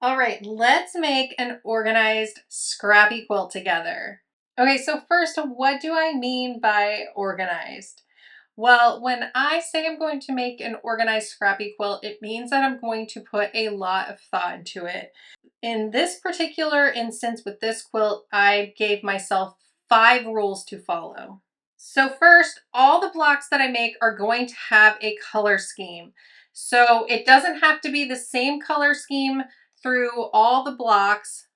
All right, let's make an organized scrappy quilt together. Okay, so first, what do I mean by organized? Well, when I say I'm going to make an organized scrappy quilt, it means that I'm going to put a lot of thought into it. In this particular instance with this quilt, I gave myself 5 rules to follow. So first, all the blocks that I make are going to have a color scheme. So it doesn't have to be the same color scheme through all the blocks,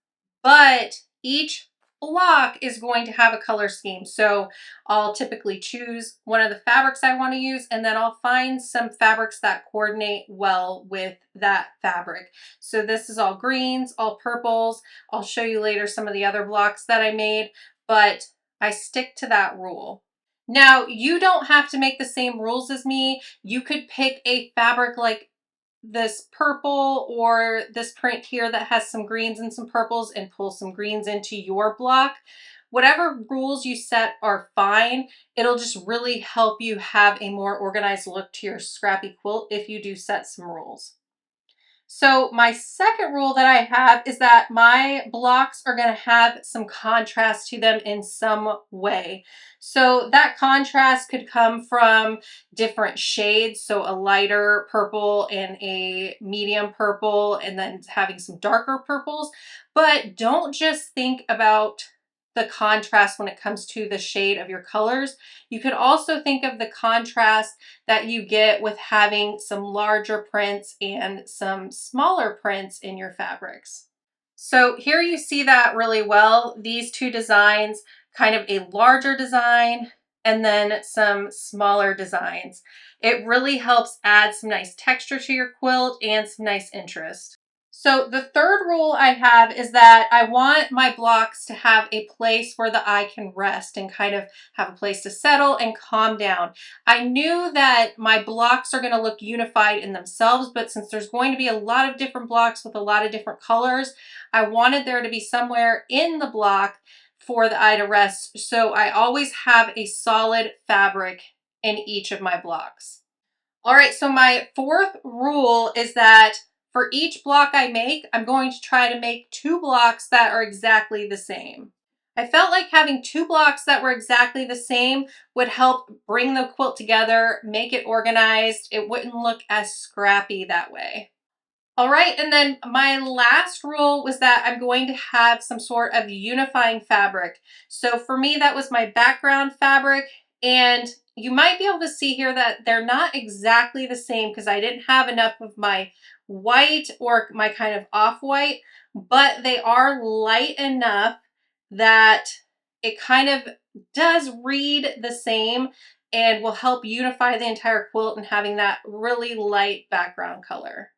but each block is going to have a color scheme. So I'll typically choose one of the fabrics I want to use, and then I'll find some fabrics that coordinate well with that fabric. So this is all greens, all purples. I'll show you later some of the other blocks that I made, but I stick to that rule. Now, you don't have to make the same rules as me. You could pick a fabric like this purple or this print here that has some greens and some purples and pull some greens into your block. Whatever rules you set are fine. It'll just really help you have a more organized look to your scrappy quilt if you do set some rules. So my second rule that I have is that my blocks are going to have some contrast to them in some way. So that contrast could come from different shades. So a lighter purple and a medium purple, and then having some darker purples. But don't just think about the contrast when it comes to the shade of your colors. You could also think of the contrast that you get with having some larger prints and some smaller prints in your fabrics. So here you see that really well. These two designs, kind of a larger design and then some smaller designs. It really helps add some nice texture to your quilt and some nice interest. So the third rule I have is that I want my blocks to have a place where the eye can rest and kind of have a place to settle and calm down. I knew that my blocks are going to look unified in themselves, but since there's going to be a lot of different blocks with a lot of different colors, I wanted there to be somewhere in the block for the eye to rest. So I always have a solid fabric in each of my blocks. All right, so my fourth rule is that for each block I make, I'm going to try to make 2 blocks that are exactly the same. I felt like having 2 blocks that were exactly the same would help bring the quilt together, make it organized. It wouldn't look as scrappy that way. All right, and then my last rule was that I'm going to have some sort of unifying fabric. So for me, that was my background fabric, and you might be able to see here that they're not exactly the same because I didn't have enough of my white or my kind of off-white, but they are light enough that it kind of does read the same and will help unify the entire quilt and having that really light background color.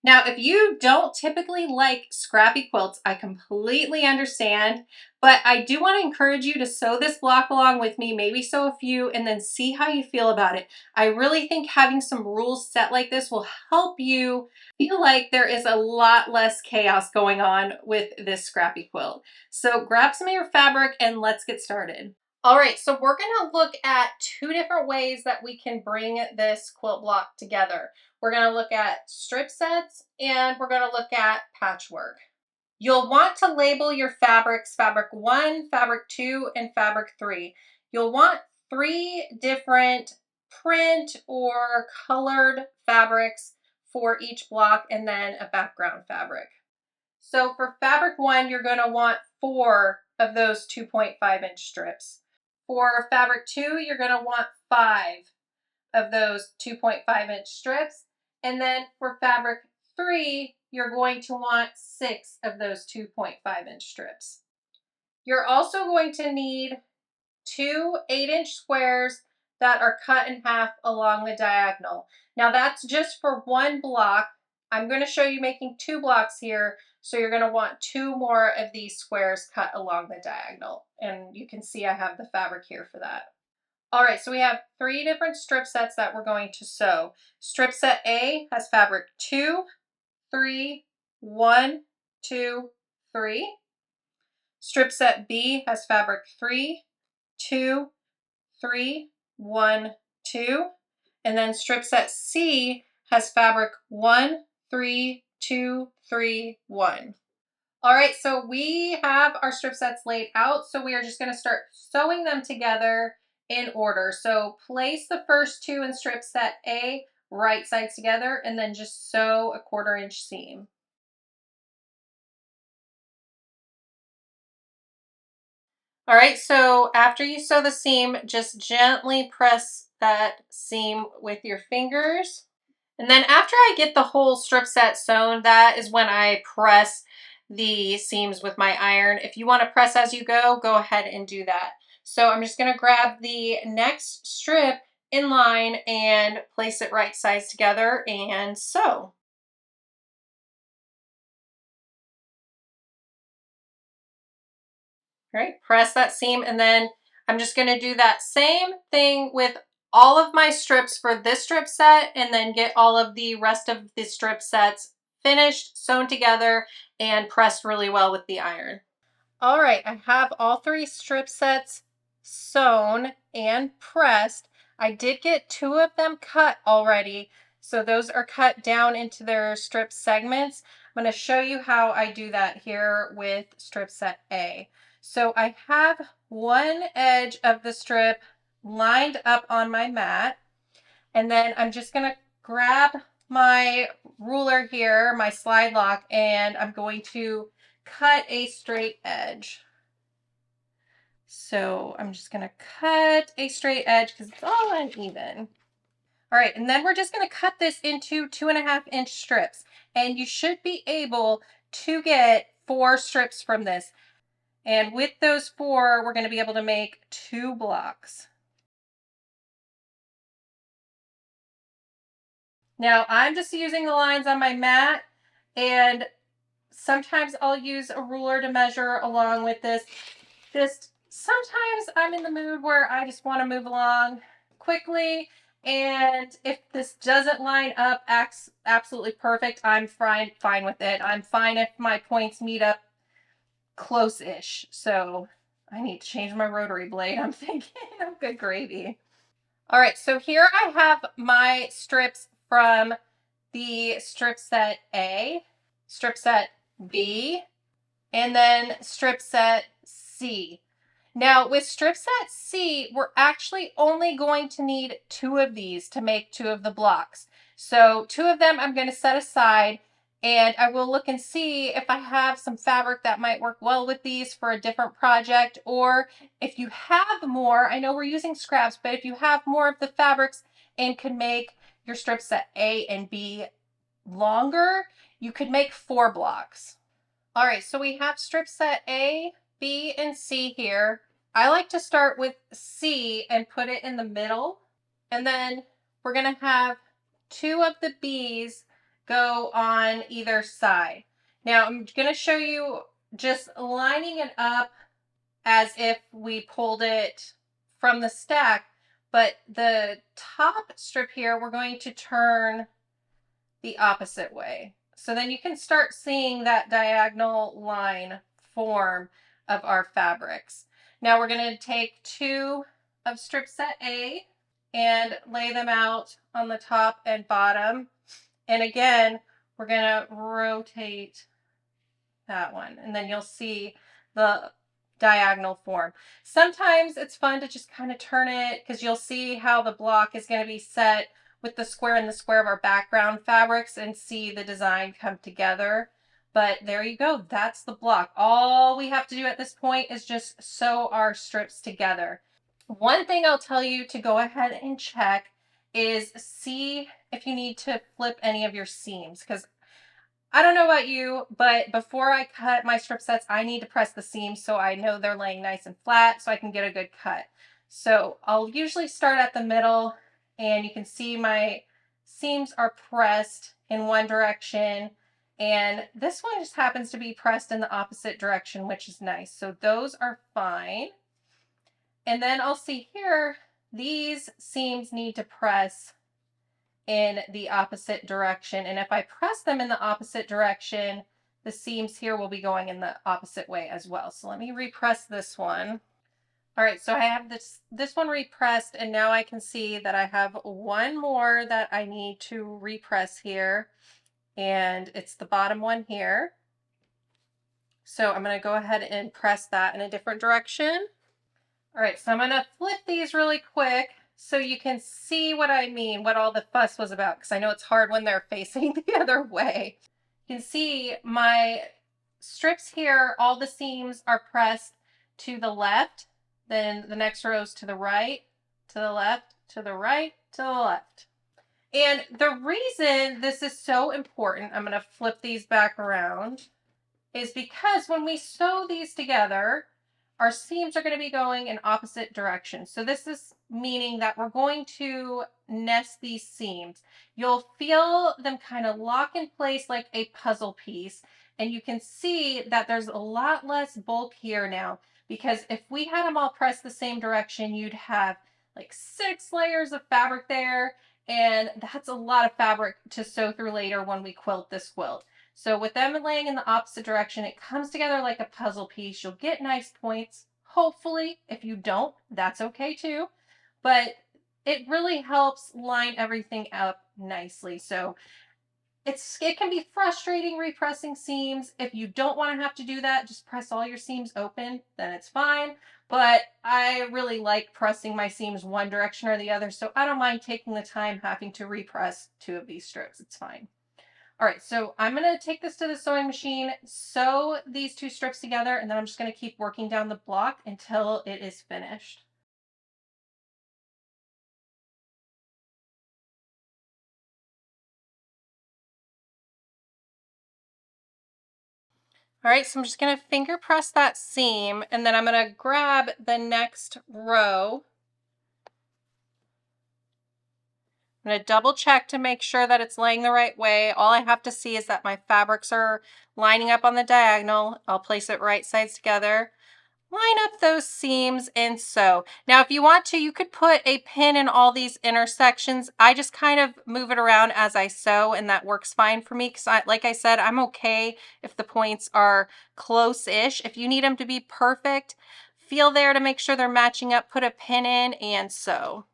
Now, if you don't typically like scrappy quilts, I completely understand, but I do want to encourage you to sew this block along with me, maybe sew a few, and then see how you feel about it. I really think having some rules set like this will help you feel like there is a lot less chaos going on with this scrappy quilt. So grab some of your fabric and let's get started. All right, so we're going to look at 2 different ways that we can bring this quilt block together. We're going to look at strip sets and we're going to look at patchwork. You'll want to label your fabrics, fabric 1, fabric 2, and fabric 3. You'll want 3 different print or colored fabrics for each block and then a background fabric. So for fabric 1, you're going to want 4 of those 2.5-inch strips. For fabric 2, you're going to want 5 of those 2.5-inch strips. And then for fabric 3, you're going to want 6 of those 2.5-inch strips. You're also going to need 2 8-inch squares that are cut in half along the diagonal. Now that's just for one block. I'm going to show you making 2 blocks here, so you're going to want 2 more of these squares cut along the diagonal. And you can see I have the fabric here for that. All right, so we have 3 different strip sets that we're going to sew. Strip set A has fabric 2, 3, 1, 2, 3. Strip set B has fabric 3, 2, 3, 1, 2. And then strip set C has fabric 1, 3, 2, 3, 1. All right, so we have our strip sets laid out. So we are just going to start sewing them together in order. So place the first two in strip set A right sides together and then just sew a 1/4 inch seam. All right, so after you sew the seam, just gently press that seam with your fingers. And then after I get the whole strip set sewn, that is when I press the seams with my iron. If you want to press as you go ahead and do that. So I'm just going to grab the next strip in line and place it right sides together and sew. Right, press that seam, and then I'm just going to do that same thing with all of my strips for this strip set, and then get all of the rest of the strip sets finished, sewn together, and pressed really well with the iron. All right, I have all 3 strip sets sewn and pressed. I did get 2 of them cut already, so those are cut down into their strip segments. I'm going to show you how I do that here with strip set A. So I have one edge of the strip lined up on my mat, and then I'm just going to grab my ruler here, my Slidelock, and I'm going to cut a straight edge. So I'm just going to cut a straight edge because it's all uneven. All right, and then we're just going to cut this into 2.5-inch strips. And you should be able to get 4 strips from this. And with those 4, we're going to be able to make 2 blocks. Now I'm just using the lines on my mat, and sometimes I'll use a ruler to measure along with this. Just sometimes I'm in the mood where I just want to move along quickly, and if this doesn't line up absolutely perfect, I'm fine with it. I'm fine if my points meet up close-ish. So I need to change my rotary blade, I'm thinking. Oh, good gravy. All right, so here I have my strips from the strip set A, strip set B, and then strip set C. Now with strip set C, we're actually only going to need 2 of these to make 2 of the blocks. So 2 of them I'm going to set aside, and I will look and see if I have some fabric that might work well with these for a different project, or if you have more, I know we're using scraps, but if you have more of the fabrics and could make your strip set A and B longer, you could make 4 blocks. All right, so we have strip set A, B, and C here. I like to start with C and put it in the middle. And then we're going to have 2 of the B's go on either side. Now I'm going to show you just lining it up as if we pulled it from the stack. But the top strip here, we're going to turn the opposite way. So then you can start seeing that diagonal line form of our fabrics. Now we're going to take 2 of strip set A and lay them out on the top and bottom. And again, we're going to rotate that one, and then you'll see the diagonal form. Sometimes it's fun to just kind of turn it, because you'll see how the block is going to be set with the square and the square of our background fabrics, and see the design come together. But there you go, that's the block. All we have to do at this point is just sew our strips together. One thing I'll tell you to go ahead and check is see if you need to flip any of your seams, because I don't know about you, but before I cut my strip sets, I need to press the seams so I know they're laying nice and flat so I can get a good cut. So I'll usually start at the middle, and you can see my seams are pressed in one direction, and this one just happens to be pressed in the opposite direction, which is nice. So those are fine. And then I'll see here, these seams need to press in the opposite direction. And if I press them in the opposite direction, the seams here will be going in the opposite way as well. So let me repress this one. All right, so I have this one repressed, and now I can see that I have one more that I need to repress here. and it's the bottom one here. So I'm going to go ahead and press that in a different direction. All right, so I'm going to flip these really quick so you can see what I mean, what all the fuss was about, because I know it's hard when they're facing the other way. You can see my strips here, all the seams are pressed to the left, then the next row is to the right, to the left, to the right, to the left. And the reason this is so important, I'm going to flip these back around, is because when we sew these together, our seams are going to be going in opposite directions. So this is meaning that we're going to nest these seams. You'll feel them kind of lock in place like a puzzle piece. And you can see that there's a lot less bulk here now, because if we had them all pressed the same direction, you'd have like 6 layers of fabric there. And that's a lot of fabric to sew through later when we quilt this quilt. So with them laying in the opposite direction, it comes together like a puzzle piece. You'll get nice points, hopefully. If you don't, that's okay too. But it really helps line everything up nicely. So it can be frustrating repressing seams. If you don't want to have to do that, just press all your seams open, then it's fine. But I really like pressing my seams one direction or the other, so I don't mind taking the time having to repress 2 of these strips. It's fine. All right, so I'm going to take this to the sewing machine, sew these 2 strips together, and then I'm just going to keep working down the block until it is finished. All right, so I'm just going to finger press that seam, and then I'm going to grab the next row. I'm going to double check to make sure that it's laying the right way. All I have to see is that my fabrics are lining up on the diagonal. I'll place it right sides together. Line up those seams and sew. Now, if you want to, you could put a pin in all these intersections. I just kind of move it around as I sew, and that works fine for me because, like I said, I'm okay if the points are close-ish. If you need them to be perfect, feel there to make sure they're matching up, put a pin in and sew.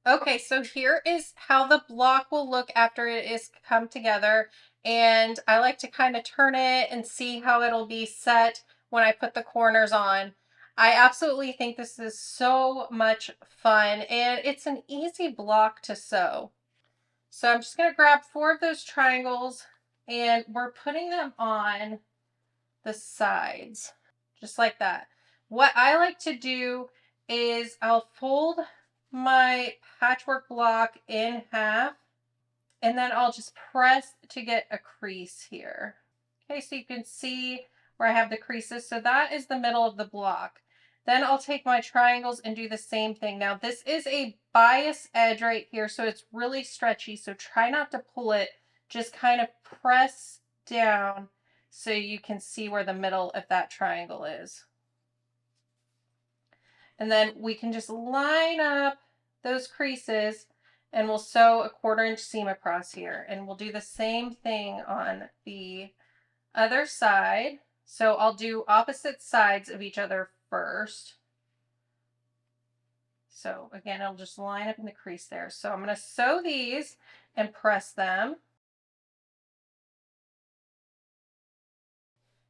Okay, so here is how the block will look after it is come together. And I like to kind of turn it and see how it'll be set when I put the corners on. I absolutely think this is so much fun, and it's an easy block to sew. So I'm just going to grab 4 of those triangles, and we're putting them on the sides, just like that. What I like to do is I'll fold my patchwork block in half, and then I'll just press to get a crease here. Okay, so you can see where I have the creases. So that is the middle of the block. Then I'll take my triangles and do the same thing. Now this is a bias edge right here, so it's really stretchy. So try not to pull it, just kind of press down so you can see where the middle of that triangle is. And then we can just line up those creases, and we'll sew a 1/4 inch seam across here. And we'll do the same thing on the other side. So I'll do opposite sides of each other first. So again, I'll just line up in the crease there. So I'm going to sew these and press them.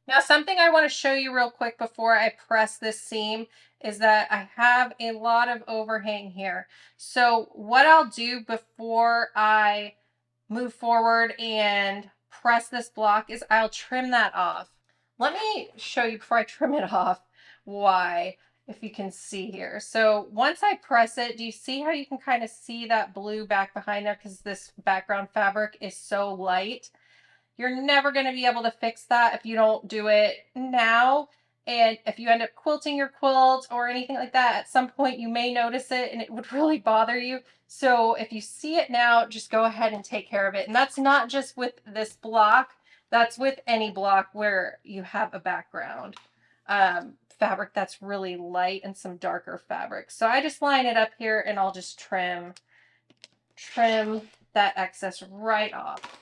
Now, something I want to show you real quick before I press this seam is that I have a lot of overhang here. So what I'll do before I move forward and press this block is I'll trim that off. Let me show you before I trim it off why, if you can see here. So once I press it, do you see how you can kind of see that blue back behind there because this background fabric is so light? You're never going to be able to fix that if you don't do it now. And if you end up quilting your quilt or anything like that, at some point you may notice it and it would really bother you. So if you see it now, just go ahead and take care of it. And that's not just with this block, that's with any block where you have a background fabric that's really light and some darker fabric. So I just line it up here and I'll just trim that excess right off.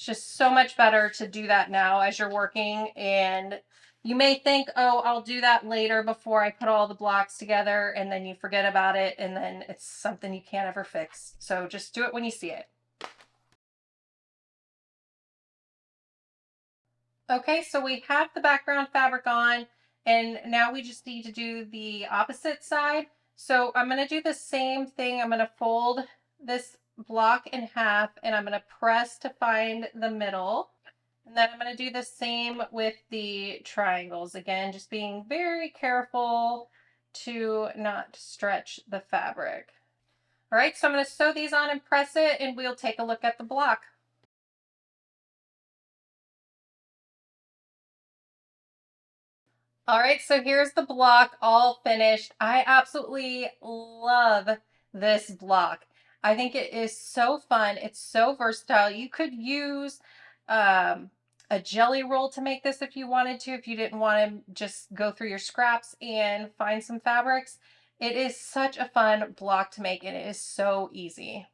It's just so much better to do that now as you're working, and you may think, oh, I'll do that later before I put all the blocks together, and then you forget about it, and then it's something you can't ever fix. So just do it when you see it. Okay, so we have the background fabric on, and now we just need to do the opposite side. So I'm going to do the same thing. I'm going to fold this block in half, and I'm going to press to find the middle. And then I'm going to do the same with the triangles. Again, just being very careful to not stretch the fabric. All right, so I'm going to sew these on and press it, and we'll take a look at the block. All right, so here's the block all finished. I absolutely love this block. I think it is so fun. It's so versatile. You could use a jelly roll to make this if you wanted to, if you didn't want to just go through your scraps and find some fabrics. It is such a fun block to make, and it is so easy.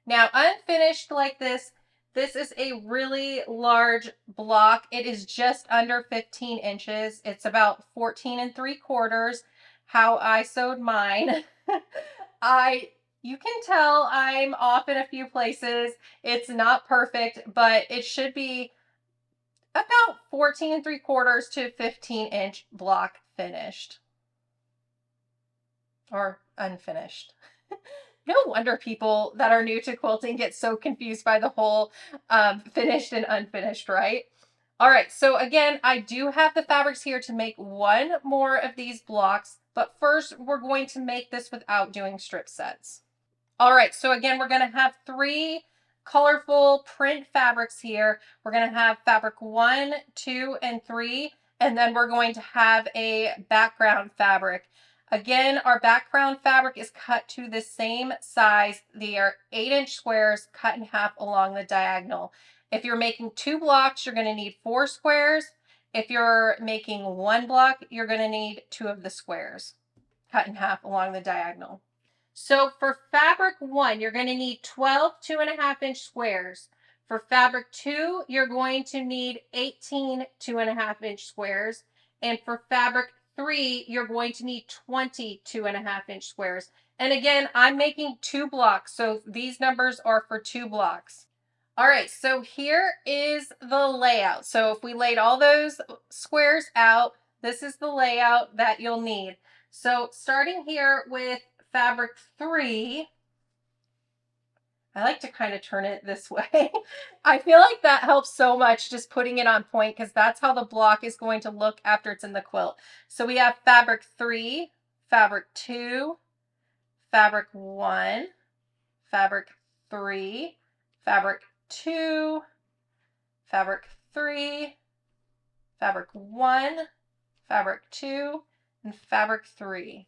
Now, unfinished like this is a really large block. It is just under 15 inches. It's about 14 3/4 how I sewed mine. You can tell I'm off in a few places. It's not perfect, but it should be about 14 3/4 to 15-inch block finished or unfinished. No wonder people that are new to quilting get so confused by the whole finished and unfinished, right? All right, so again, I do have the fabrics here to make one more of these blocks, but first we're going to make this without doing strip sets. All right, so again, we're gonna have 3 colorful print fabrics here. We're gonna have fabric 1, 2, and 3, and then we're going to have a background fabric. Again, our background fabric is cut to the same size. They are 8-inch squares cut in half along the diagonal. If you're making 2 blocks, you're gonna need 4 squares. If you're making 1 block, you're gonna need 2 of the squares cut in half along the diagonal. So for fabric 1, you're going to need 12 2.5-inch squares. For fabric 2, you're going to need 18 2.5-inch squares. And for fabric 3, you're going to need 20 2.5-inch squares. And again, I'm making 2 blocks, so these numbers are for 2 blocks. All right, so here is the layout. So if we laid all those squares out, this is the layout that you'll need. So starting here with fabric 3, I like to kind of turn it this way. I feel like that helps so much, just putting it on point, because that's how the block is going to look after it's in the quilt. So we have fabric 3, fabric 2, fabric 1, fabric 3, fabric 2, fabric 3, fabric 1, fabric 2, and fabric 3.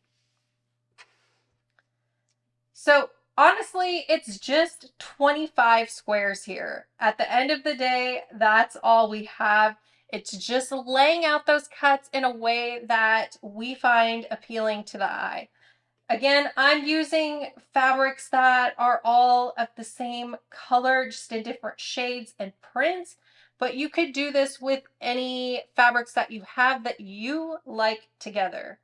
So honestly, it's just 25 squares here. At the end of the day, that's all we have. It's just laying out those cuts in a way that we find appealing to the eye. Again, I'm using fabrics that are all of the same color, just in different shades and prints, but you could do this with any fabrics that you have that you like together.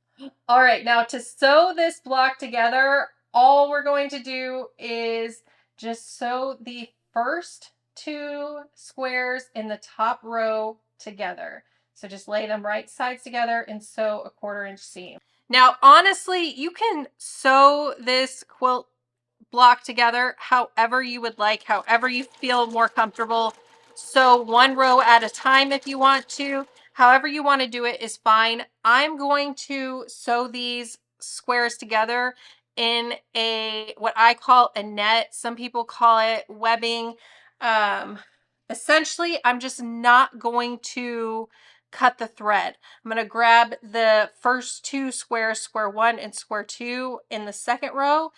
All right, now to sew this block together, all we're going to do is just sew the first 2 squares in the top row together. So just lay them right sides together and sew a 1/4-inch seam. Now, honestly, you can sew this quilt block together however you would like, however you feel more comfortable. Sew 1 row at a time if you want to. However you want to do it is fine. I'm going to sew these squares together in what I call a net. Some people call it webbing. Essentially, I'm just not going to cut the thread. I'm going to grab the first 2 squares, square 1 and square 2 in the second row,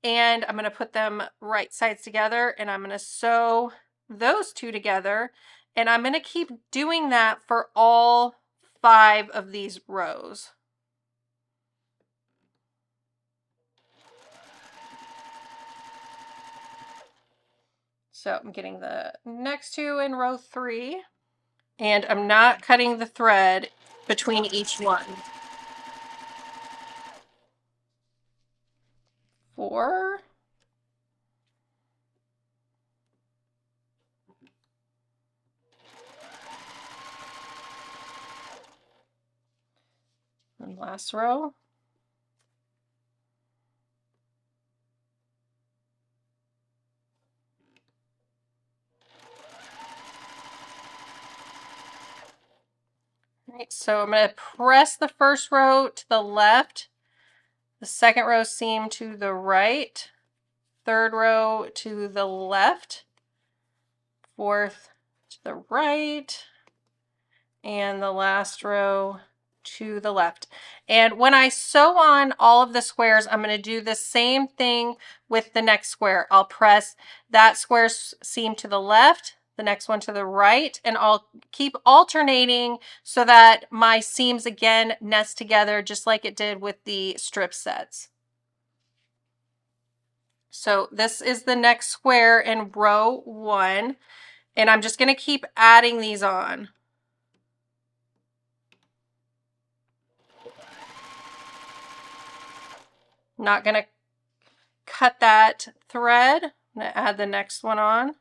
and I'm going to put them right sides together, and I'm going to sew those 2 together, and I'm going to keep doing that for all 5 of these rows. So I'm getting the next two in row 3, and I'm not cutting the thread between each one. 4. And last row. Right, so I'm going to press the first row to the left, the second row seam to the right, third row to the left, fourth to the right, and the last row to the left. And when I sew on all of the squares, I'm going to do the same thing with the next square. I'll press that square seam to the left, the next one to the right, and I'll keep alternating so that my seams again nest together just like it did with the strip sets. So this is the next square in row 1, and I'm just going to keep adding these on. Not going to cut that thread. I'm going to add the next one on.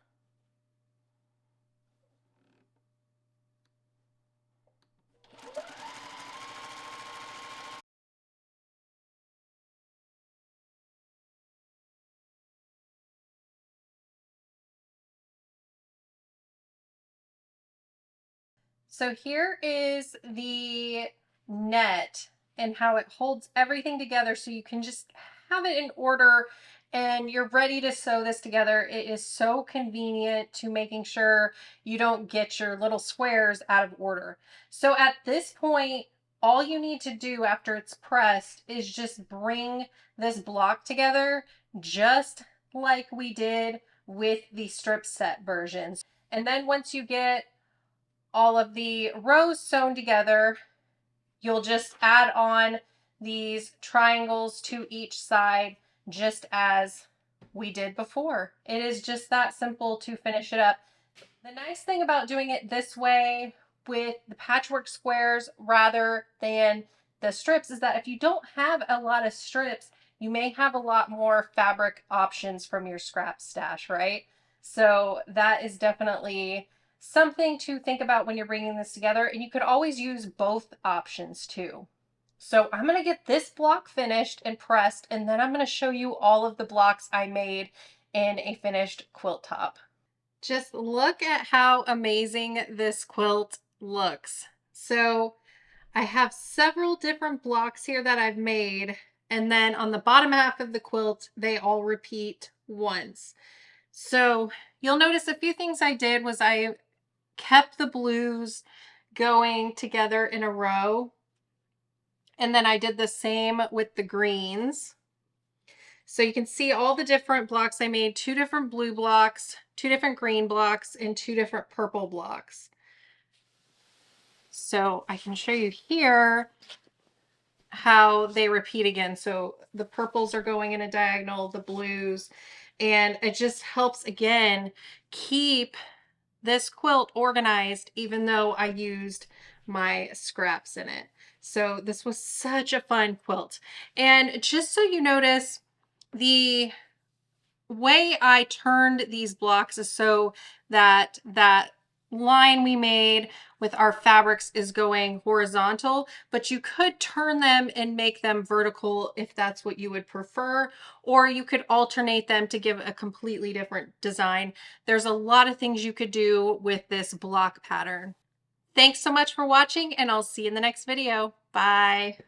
So here is the net and how it holds everything together so you can just have it in order and you're ready to sew this together. It is so convenient to making sure you don't get your little squares out of order. So at this point, all you need to do after it's pressed is just bring this block together just like we did with the strip set versions. And then once you get all of the rows sewn together, you'll just add on these triangles to each side just as we did before. It is just that simple to finish it up. The nice thing about doing it this way with the patchwork squares rather than the strips is that if you don't have a lot of strips, you may have a lot more fabric options from your scrap stash, right? So that is definitely something to think about when you're bringing this together, and you could always use both options too. So I'm going to get this block finished and pressed, and then I'm going to show you all of the blocks I made in a finished quilt top. Just look at how amazing this quilt looks. So I have several different blocks here that I've made, and then on the bottom half of the quilt, they all repeat once. So you'll notice a few things I did was I kept the blues going together in a row, and then I did the same with the greens. So you can see all the different blocks I made, 2 different blue blocks, 2 different green blocks, and 2 different purple blocks. So I can show you here how they repeat again. So the purples are going in a diagonal, the blues, and it just helps again keep this quilt organized even though I used my scraps in it. So this was such a fun quilt. And just so you notice, the way I turned these blocks is so that that line we made with our fabrics is going horizontal, but you could turn them and make them vertical if that's what you would prefer, or you could alternate them to give a completely different design. There's a lot of things you could do with this block pattern. Thanks so much for watching, and I'll see you in the next video. Bye.